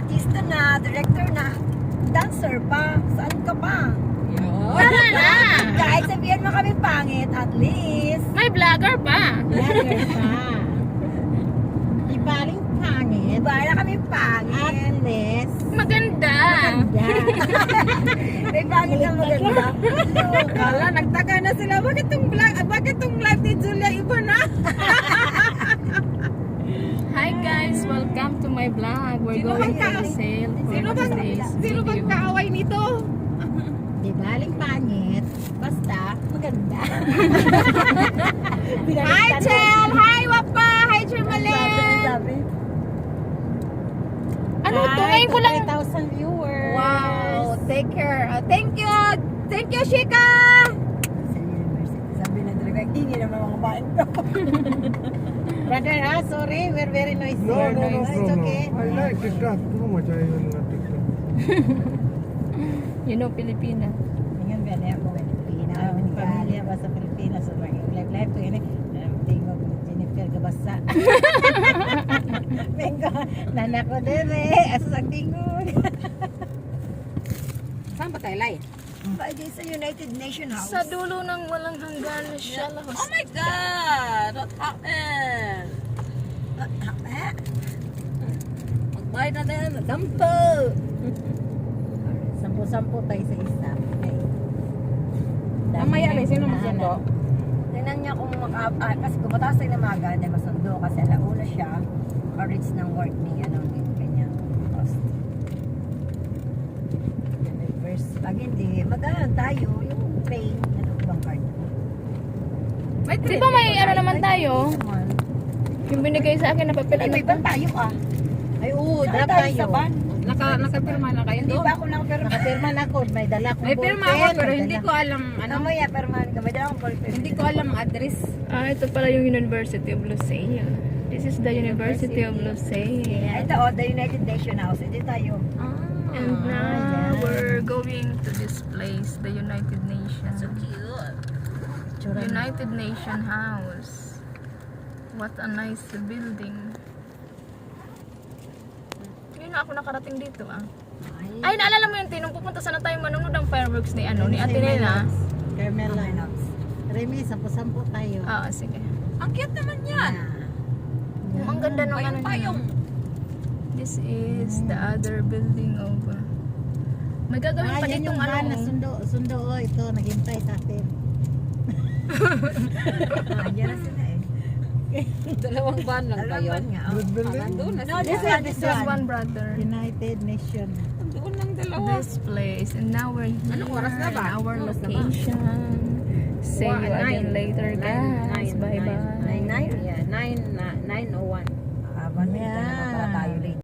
artista na, director na, dancer pa. Saan ka pa? Tama na! Kahit sabihan mo kami pangit, at least. May vlogger pa. Vlogger pa. Ibaling pangit. Iba na kami At pangit. Maganda. least. Maganda. May pangit na maganda. Kala, nagtaga na sila. Bakit tong live ni Julia iba na? Hi guys, welcome to my vlog. We're Sino going bang to the sale for Sino today's bang video. kaaway nito? Ibaling pangit. Basta, maganda. Hi, Chel! Hi, Wapa! Hi, Jermalyn! Sabi. Ano to? Ngayon ko lang. 3,000 viewers. Wow, take care. Thank you! Thank you, Shika! Sa university. Sabi na talaga, ingin naman mga babaeng to. Brother, sorry. We're very noisy. No, You're no, no noisy. It's problem. okay. I like TikTok too much. I even love TikTok. You know Pilipina. Ngayon, gani ako, Pilipina. Pamilya ba sa Pilipinas? So, live to yun eh. Tingog mo, Jennifer Gabasa. Mengo, nanako din eh. Asang tingog. Saan ba tayo, Lai? Pwede sa United Nation House. Sa dulo ng walang hanggan siya lahos. Oh my God! What happened? Magbayad na din. Dampo! Sampu-sampu tayo sa isa. Okay. Mamaya na, sino masundo? Tingnan niya kung kasi kung mataas tayo na maga, hindi masundo kasi alauna siya, ka-reach ng work ni kanya cost. Pag hindi, magkano tayo, yung pay, ano bang card? Di ba may ano naman tayo? Yung binigay sa akin na papel, Hindi, ano may to? ban tayo ah. Ay, oo, Saan dala tayo tayo. sa ban? Nakapirma na kayo Hindi doon? ba ako nakapirma? Nakapirma na ako. May dala akong May pirma ako ballpen, pero may hindi dala- ko alam ano. Mamaya, permahan ka. May dala akong ballpen. Hindi ko alam ang address. Ah, ito pala yung University of Lusail. This is the University of Lusail. Ito oh, the United Nation House. Hindi tayo. And now, yeah. we're going to this place, the United Nations. So cute. Tsura na. United Nation House. What a nice building. Ngayon na ako nakarating dito ah. Ay, naalala mo yun, Tinong, pupunta sana tayo manonood ng fireworks ni ni Ate Nena. Carmela. Remy, sampu-sampu tayo. Ah, sige. Ang cute naman yan. Ang ganda ng ano niya. Payong-payong. This is the other building of... may gagawin pa yan ditong yung van na ano. sundo. Oh, ito, naghintay sa atin. Andiyan na sila eh. Dalawang van lang ba yun? Alaman nga. Oh. Red building? Nandun na No, sila. this one, this Just one. one brother. United Nation. Nandun ng dalawa. This place. And now we're here Anong oras na ba? in our Oras na ba? location. See you again later, guys. Nine. Bye-bye. Nine? Yeah, 9:01. Habang Yeah.